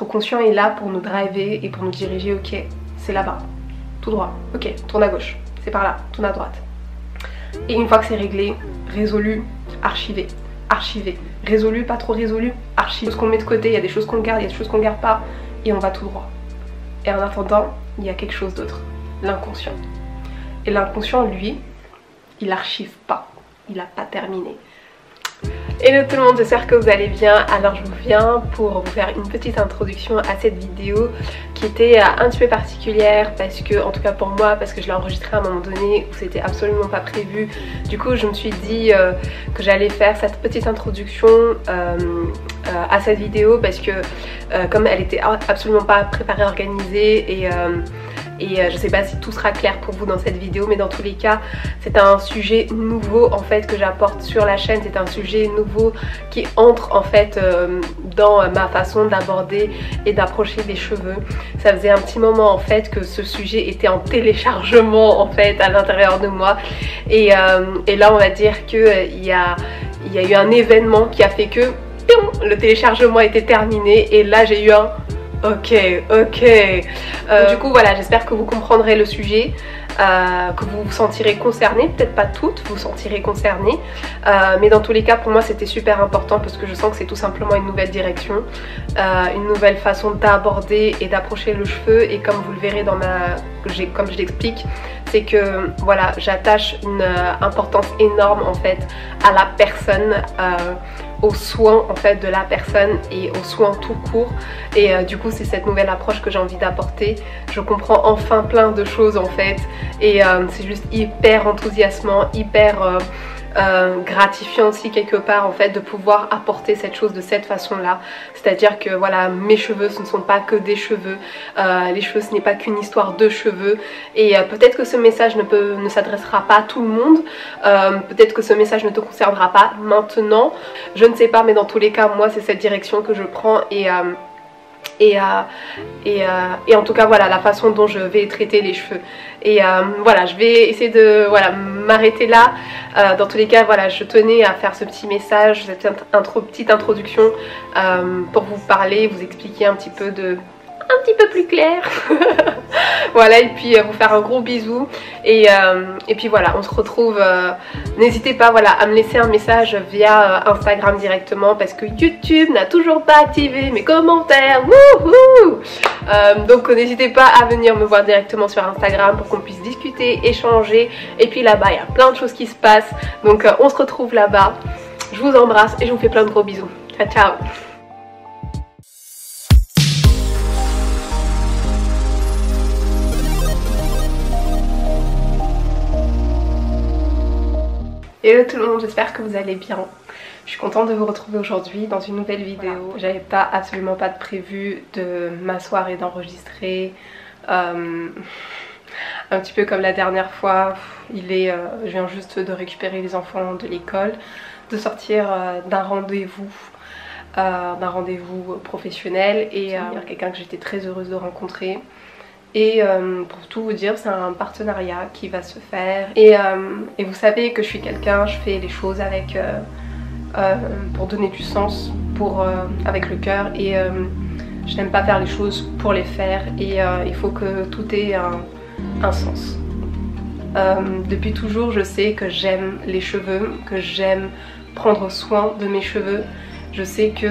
Notre conscient est là pour nous driver et pour nous diriger. Ok, c'est là-bas, tout droit. Ok, tourne à gauche, c'est par là, tourne à droite. Et une fois que c'est réglé, résolu, archivé, archivé, résolu, pas trop résolu, archivé. Ce qu'on met de côté, il y a des choses qu'on garde, il y a des choses qu'on garde pas, et on va tout droit. Et en attendant, il y a quelque chose d'autre, l'inconscient. Et l'inconscient, lui, il archive pas, il n'a pas terminé. Hello tout le monde, j'espère que vous allez bien. Alors je vous viens pour vous faire une petite introduction à cette vidéo qui était un petit peu particulière parce que, en tout cas pour moi, parce que je l'ai enregistrée à un moment donné où c'était absolument pas prévu. Du coup je me suis dit que j'allais faire cette petite introduction à cette vidéo parce que comme elle était absolument pas préparée, organisée et je sais pas si tout sera clair pour vous dans cette vidéo, mais dans tous les cas c'est un sujet nouveau en fait que j'apporte sur la chaîne. C'est un sujet nouveau qui entre en fait dans ma façon d'aborder et d'approcher les cheveux. Ça faisait un petit moment en fait que ce sujet était en téléchargement en fait à l'intérieur de moi et là on va dire que il y a eu un événement qui a fait que le téléchargement était terminé et là j'ai eu un ok. Du coup voilà, j'espère que vous comprendrez le sujet, que vous vous sentirez concerné, peut-être pas toutes, vous vous sentirez concerné, mais dans tous les cas pour moi c'était super important parce que je sens que c'est tout simplement une nouvelle direction, une nouvelle façon d'aborder et d'approcher le cheveu. Et comme vous le verrez dans comme je l'explique, c'est que voilà, j'attache une importance énorme en fait à la personne, aux soins en fait de la personne et aux soins tout court. Et du coup c'est cette nouvelle approche que j'ai envie d'apporter. Je comprends enfin plein de choses en fait et c'est juste hyper enthousiasmant, hyper gratifiant aussi quelque part en fait de pouvoir apporter cette chose de cette façon là. C'est à dire que voilà, mes cheveux ce ne sont pas que des cheveux, les cheveux ce n'est pas qu'une histoire de cheveux et peut-être que ce message ne s'adressera pas à tout le monde, peut-être que ce message ne te concernera pas maintenant, je ne sais pas, mais dans tous les cas moi c'est cette direction que je prends et en tout cas voilà la façon dont je vais traiter les cheveux. Et voilà, je vais essayer de m'arrêter là. Dans tous les cas voilà, je tenais à faire ce petit message, cette petite introduction pour vous parler, vous expliquer un petit peu plus clair. Voilà, et puis vous faire un gros bisou et puis voilà, on se retrouve. N'hésitez pas voilà, à me laisser un message via Instagram directement parce que YouTube n'a toujours pas activé mes commentaires. Wouhou. Donc n'hésitez pas à venir me voir directement sur Instagram pour qu'on puisse discuter, échanger. Et puis là-bas il y a plein de choses qui se passent, donc on se retrouve là-bas. Je vous embrasse et je vous fais plein de gros bisous. Ciao ciao. Hello tout le monde, j'espère que vous allez bien. Je suis contente de vous retrouver aujourd'hui dans une nouvelle vidéo. J'avais absolument pas de prévu de m'asseoir et d'enregistrer. Un petit peu comme la dernière fois, je viens juste de récupérer les enfants de l'école, de sortir d'un rendez-vous professionnel et quelqu'un que j'étais très heureuse de rencontrer. Et pour tout vous dire, c'est un partenariat qui va se faire et vous savez que je suis quelqu'un, je fais les choses avec pour donner du sens, avec le cœur, et je n'aime pas faire les choses pour les faire et il faut que tout ait un sens. Depuis toujours je sais que j'aime les cheveux, que j'aime prendre soin de mes cheveux. Je sais que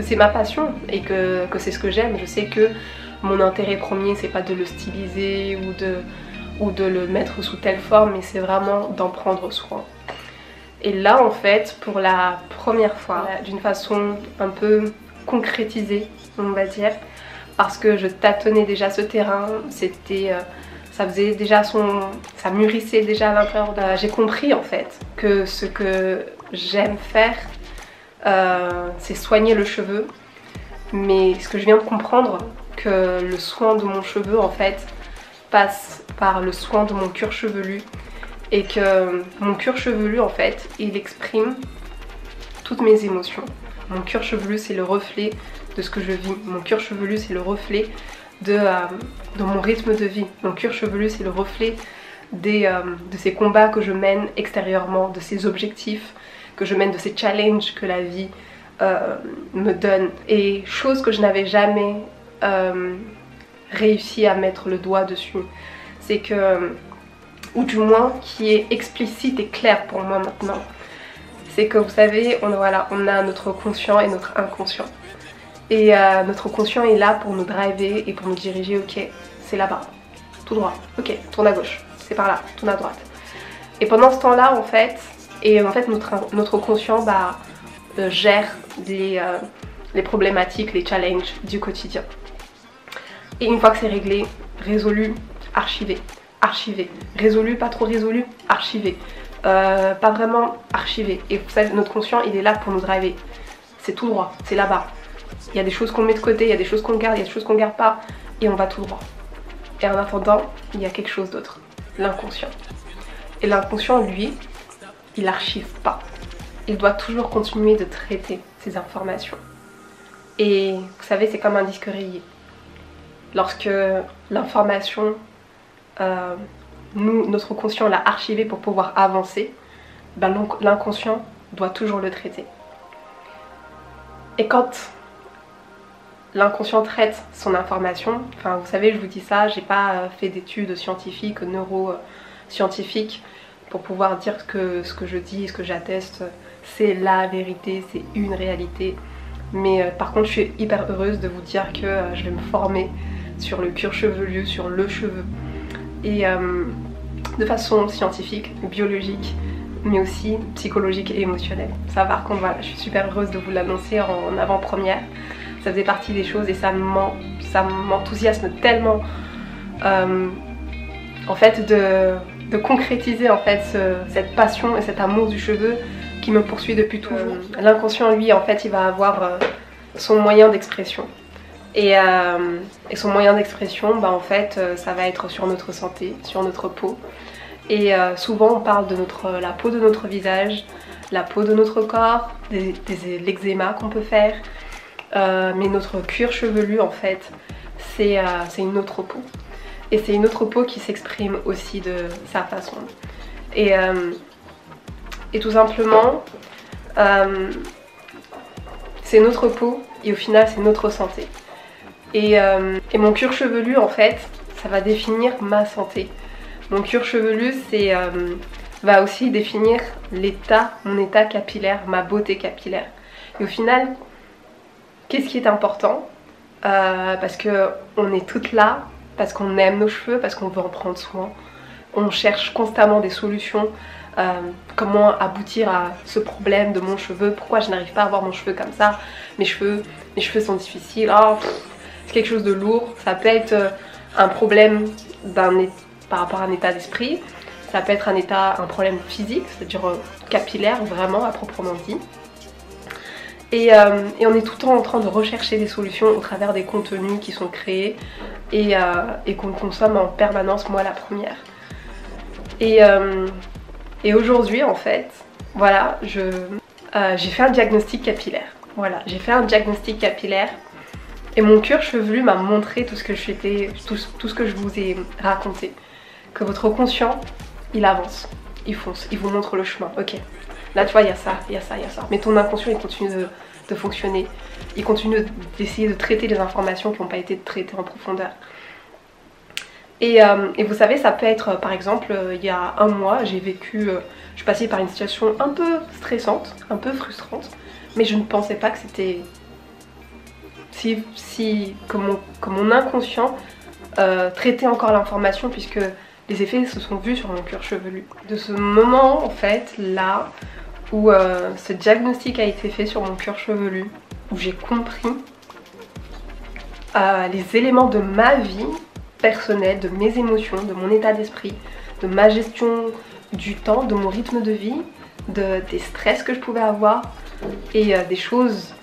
c'est ma passion et que c'est ce que j'aime. Je sais que mon intérêt premier c'est pas de le styliser ou de le mettre sous telle forme, mais c'est vraiment d'en prendre soin. Et là en fait pour la première fois, d'une façon un peu concrétisée on va dire, parce que je tâtonnais déjà ce terrain, ça faisait déjà ça mûrissait déjà à l'intérieur de... J'ai compris en fait que ce que j'aime faire c'est soigner le cheveu, mais ce que je viens de comprendre, que le soin de mon cheveu en fait passe par le soin de mon cuir chevelu et que mon cuir chevelu en fait il exprime toutes mes émotions. Mon cuir chevelu c'est le reflet de ce que je vis, mon cuir chevelu c'est le reflet de mon rythme de vie, mon cuir chevelu c'est le reflet de ces combats que je mène extérieurement, de ces objectifs que je mène, de ces challenges que la vie me donne, et chose que je n'avais jamais réussi à mettre le doigt dessus, c'est que, ou du moins qui est explicite et clair pour moi maintenant, c'est que vous savez, on a notre conscient et notre inconscient. Et notre conscient est là pour nous driver et pour nous diriger. Ok, c'est là-bas, tout droit, ok, tourne à gauche, c'est par là, tourne à droite. Et pendant ce temps-là, en fait, notre conscient gère les problématiques, les challenges du quotidien. Et une fois que c'est réglé, résolu, archivé, archivé, résolu, pas trop résolu, archivé. Pas vraiment archivé. Et vous savez, notre conscient, il est là pour nous driver. C'est tout droit, c'est là-bas. Il y a des choses qu'on met de côté, il y a des choses qu'on garde, il y a des choses qu'on garde pas, et on va tout droit. Et en attendant, il y a quelque chose d'autre, l'inconscient. Et l'inconscient, lui, il archive pas. Il doit toujours continuer de traiter ces informations. Et vous savez, c'est comme un disque rayé. Lorsque l'information, notre conscient l'a archivé pour pouvoir avancer, l'inconscient doit toujours le traiter. Et quand l'inconscient traite son information, enfin vous savez, je vous dis ça, j'ai pas fait d'études scientifiques, neuroscientifiques pour pouvoir dire que ce que je dis, ce que j'atteste, c'est la vérité, c'est une réalité. Mais par contre, je suis hyper heureuse de vous dire que je vais me former sur le cuir chevelu, sur le cheveu, et de façon scientifique, biologique, mais aussi psychologique et émotionnelle. Ça, par contre, voilà, je suis super heureuse de vous l'annoncer en avant-première. Ça faisait partie des choses et ça m'enthousiasme tellement en fait de concrétiser en fait cette passion et cet amour du cheveu qui me poursuit depuis toujours. L'inconscient, lui, en fait, il va avoir son moyen d'expression. Et son moyen d'expression, en fait, ça va être sur notre santé, sur notre peau. Et souvent, on parle de la peau de notre visage, la peau de notre corps, l'eczéma qu'on peut faire. Mais notre cuir chevelu, en fait, c'est une autre peau. Et c'est une autre peau qui s'exprime aussi de sa façon. Et tout simplement, c'est notre peau et au final, c'est notre santé. Et mon cuir chevelu, en fait, ça va définir ma santé. Mon cuir chevelu, va aussi définir mon état capillaire, ma beauté capillaire. Et au final, qu'est-ce qui est important? Parce qu'on est toutes là, parce qu'on aime nos cheveux, parce qu'on veut en prendre soin. On cherche constamment des solutions. Comment aboutir à ce problème de mon cheveu? Pourquoi je n'arrive pas à avoir mon cheveu comme ça? Mes cheveux sont difficiles. C'est quelque chose de lourd. Ça peut être un problème par rapport à un état d'esprit. Ça peut être un problème physique, c'est-à-dire capillaire, vraiment, à proprement dit. Et on est tout le temps en train de rechercher des solutions au travers des contenus qui sont créés et qu'on consomme en permanence, moi la première. Et aujourd'hui, en fait, voilà, j'ai fait un diagnostic capillaire. Voilà, j'ai fait un diagnostic capillaire et mon cuir chevelu m'a montré tout ce que je vous ai raconté. Que votre conscient, il avance, il fonce, il vous montre le chemin. Ok, là tu vois, il y a ça, il y a ça, il y a ça. Mais ton inconscient, il continue de fonctionner. Il continue d'essayer de traiter les informations qui n'ont pas été traitées en profondeur. Et vous savez, ça peut être, par exemple, il y a un mois, je suis passée par une situation un peu stressante, un peu frustrante, mais je ne pensais pas que c'était que mon inconscient traitait encore l'information, puisque les effets se sont vus sur mon cuir chevelu. De ce moment, en fait, là, où ce diagnostic a été fait sur mon cuir chevelu, où j'ai compris les éléments de ma vie personnelle, de mes émotions, de mon état d'esprit, de ma gestion du temps, de mon rythme de vie, des stress que je pouvais avoir et des choses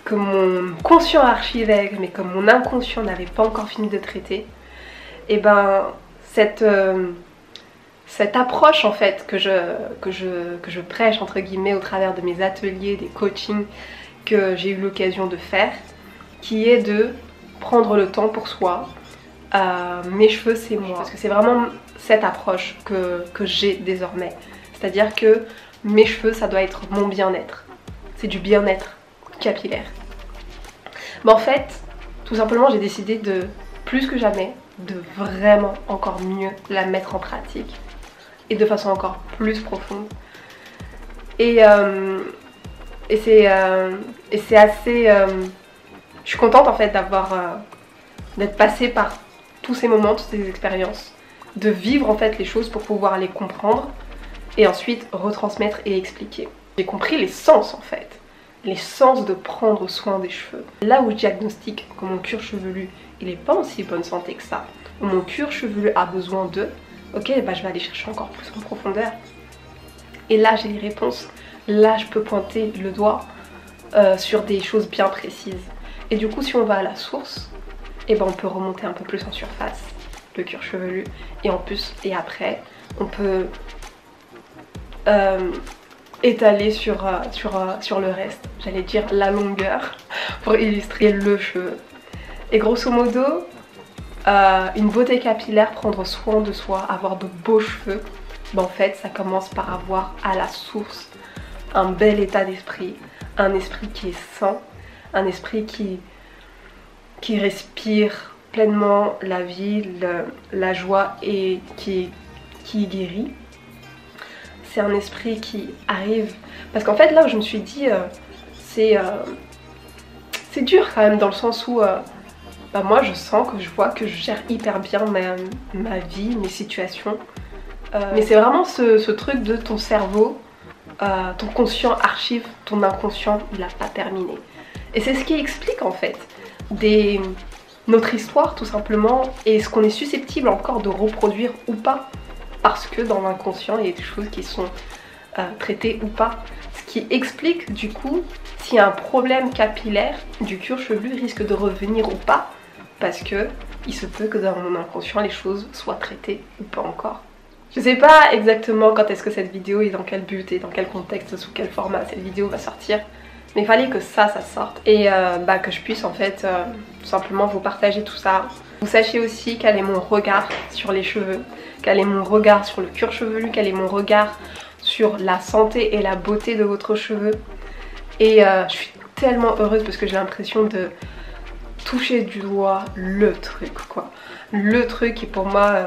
que mon conscient archivait mais que mon inconscient n'avait pas encore fini de traiter. Et cette approche en fait que je prêche entre guillemets au travers de mes ateliers, des coachings que j'ai eu l'occasion de faire, qui est de prendre le temps pour soi. Mes cheveux c'est moi, parce que c'est vraiment cette approche que j'ai désormais, c'est à dire que mes cheveux ça doit être mon bien-être. c'est du bien-être capillaire. Mais en fait, tout simplement, j'ai décidé de, plus que jamais, de vraiment encore mieux la mettre en pratique et de façon encore plus profonde. Et c'est assez... je suis contente en fait d'être passée par tous ces moments, toutes ces expériences, de vivre en fait les choses pour pouvoir les comprendre et ensuite retransmettre et expliquer. J'ai compris les sens en fait, les sens de prendre soin des cheveux. Là où je diagnostique que mon cuir chevelu il n'est pas en si bonne santé que ça, où mon cuir chevelu a besoin de, ok, bah je vais aller chercher encore plus en profondeur. Et là j'ai les réponses, là je peux pointer le doigt sur des choses bien précises. Et du coup si on va à la source, et ben on peut remonter un peu plus en surface le cuir chevelu et en plus et après on peut étaler sur le reste, j'allais dire la longueur pour illustrer le cheveu. Et grosso modo une beauté capillaire, prendre soin de soi, avoir de beaux cheveux, ben en fait ça commence par avoir à la source un bel état d'esprit, un esprit qui est sain, un esprit qui respire pleinement la vie, la joie et qui guérit. C'est un esprit qui arrive, parce qu'en fait là où je me suis dit c'est dur quand même, dans le sens où bah moi je sens que je vois que je gère hyper bien ma vie, mes situations, mais c'est vraiment ce truc de ton cerveau, ton conscient archive, ton inconscient il n'a pas terminé. Et c'est ce qui explique en fait notre histoire tout simplement, et ce qu'on est susceptible encore de reproduire ou pas, parce que dans l'inconscient il y a des choses qui sont traitées ou pas, ce qui explique du coup si un problème capillaire du cuir chevelu risque de revenir ou pas, parce que il se peut que dans mon inconscient les choses soient traitées ou pas encore. Je sais pas exactement quand est-ce que cette vidéo est, dans quel but et dans quel contexte, sous quel format cette vidéo va sortir, mais il fallait que ça sorte et que je puisse en fait tout simplement vous partager tout ça. Vous sachiez aussi quel est mon regard sur les cheveux, quel est mon regard sur le cuir chevelu, quel est mon regard sur la santé et la beauté de votre cheveu. Et je suis tellement heureuse parce que j'ai l'impression de toucher du doigt le truc quoi. Le truc qui pour moi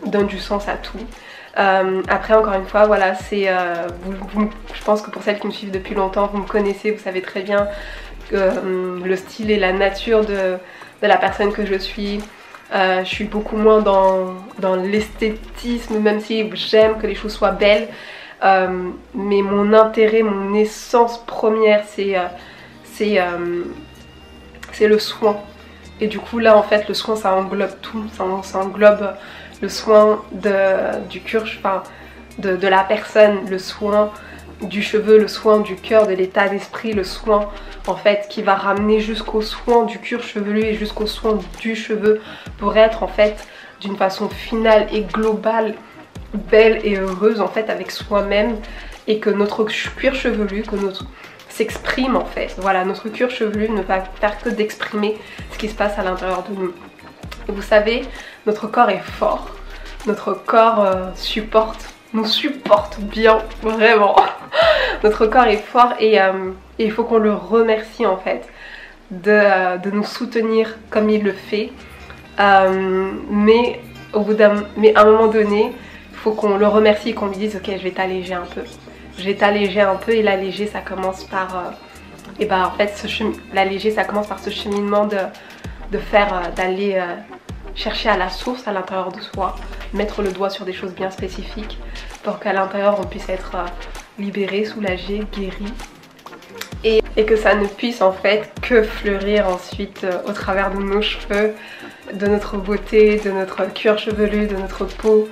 donne du sens à tout. Après encore une fois voilà, c'est je pense que pour celles qui me suivent depuis longtemps, vous me connaissez, vous savez très bien le style et la nature de la personne que je suis. Je suis beaucoup moins dans l'esthétisme, même si j'aime que les choses soient belles, mais mon intérêt, mon essence première c'est le soin. Et du coup là en fait le soin ça englobe tout, ça englobe le soin du cuir, enfin de la personne, le soin du cheveu, le soin du cœur, de l'état d'esprit, le soin en fait qui va ramener jusqu'au soin du cuir chevelu et jusqu'au soin du cheveu pour être en fait d'une façon finale et globale belle et heureuse en fait avec soi-même, et que notre cuir chevelu, que notre s'exprime en fait. Voilà, notre cuir chevelu ne va faire que d'exprimer ce qui se passe à l'intérieur de nous. Et vous savez, notre corps est fort, notre corps nous supporte bien, vraiment. Notre corps est fort et il faut qu'on le remercie en fait de nous soutenir comme il le fait. Mais à un moment donné, il faut qu'on le remercie et qu'on lui dise ok, je vais t'alléger un peu. Je vais t'alléger un peu, et l'alléger ça commence par en fait l'alléger ça commence par ce cheminement d'aller chercher à la source à l'intérieur de soi, mettre le doigt sur des choses bien spécifiques pour qu'à l'intérieur on puisse être libéré, soulagé, guéri, et que ça ne puisse en fait que fleurir ensuite au travers de nos cheveux, de notre beauté, de notre cuir chevelu, de notre peau.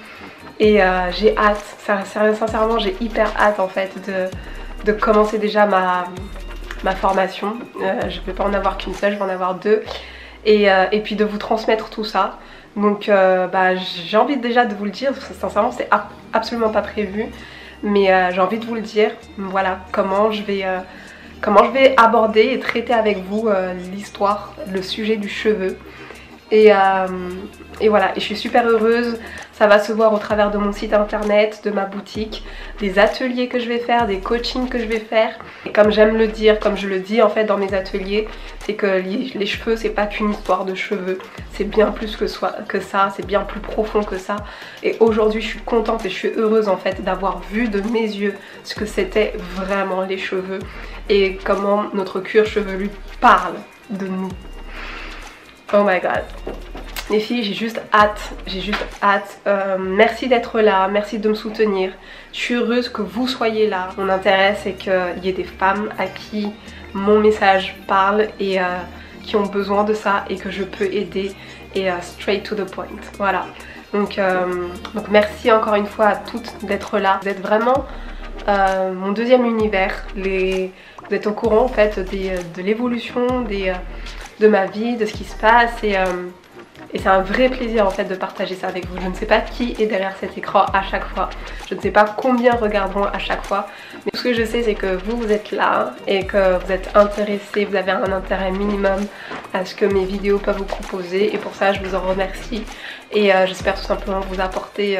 Et j'ai hâte, sincèrement j'ai hyper hâte en fait de commencer déjà ma formation. Je ne vais pas en avoir qu'une seule, je vais en avoir deux, et puis de vous transmettre tout ça. Donc j'ai envie déjà de vous le dire, sincèrement c'est absolument pas prévu, mais j'ai envie de vous le dire, voilà comment je vais aborder et traiter avec vous l'histoire, le sujet du cheveu. Et voilà, et je suis super heureuse. Ça va se voir au travers de mon site internet, de ma boutique, des ateliers que je vais faire, des coachings que je vais faire. Et comme j'aime le dire, comme je le dis en fait dans mes ateliers, c'est que les cheveux, c'est pas qu'une histoire de cheveux, c'est bien plus que ça, c'est bien plus profond que ça. Et aujourd'hui, je suis contente et je suis heureuse en fait d'avoir vu de mes yeux ce que c'était vraiment les cheveux et comment notre cuir chevelu parle de nous. Oh my god. Les filles, j'ai juste hâte. Merci d'être là, merci de me soutenir. Je suis heureuse que vous soyez là. Mon intérêt, c'est qu'il y ait des femmes à qui mon message parle et qui ont besoin de ça et que je peux aider et straight to the point. Voilà. Donc merci encore une fois à toutes d'être là. Vous êtes vraiment mon deuxième univers. Vous êtes au courant en fait de l'évolution de ma vie, de ce qui se passe et c'est un vrai plaisir en fait de partager ça avec vous. Je ne sais pas qui est derrière cet écran à chaque fois, je ne sais pas combien regarderont à chaque fois, mais tout ce que je sais c'est que vous êtes là et que vous êtes intéressés, vous avez un intérêt minimum à ce que mes vidéos peuvent vous proposer et pour ça je vous en remercie et j'espère tout simplement vous apporter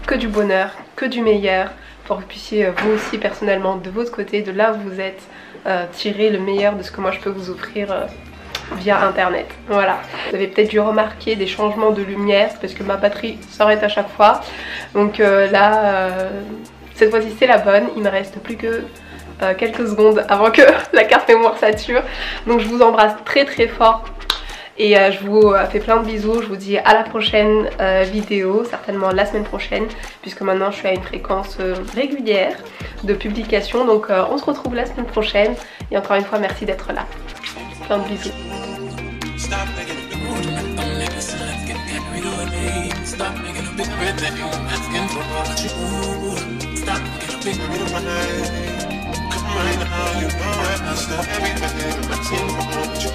que du bonheur, que du meilleur pour que vous puissiez vous aussi personnellement de votre côté, de là où vous êtes, tirer le meilleur de ce que moi je peux vous offrir via internet. Voilà, vous avez peut-être dû remarquer des changements de lumière parce que ma batterie s'arrête à chaque fois, donc là cette fois-ci c'est la bonne, il me reste plus que quelques secondes avant que la carte mémoire sature, donc je vous embrasse très très fort et je vous fais plein de bisous. Je vous dis à la prochaine vidéo, certainement la semaine prochaine puisque maintenant je suis à une fréquence régulière de publication, donc on se retrouve la semaine prochaine et encore une fois merci d'être là. Plein de bisous. Stop making a big mood, don't make a sound, get rid of me. Stop making a big red thing, asking for what you. Stop making a big rid of my name. Come right now, you know I stop everything, I'm asking for what you.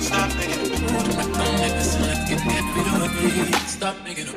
Stop making a big mood, don't make a sound, get rid of me. Stop making a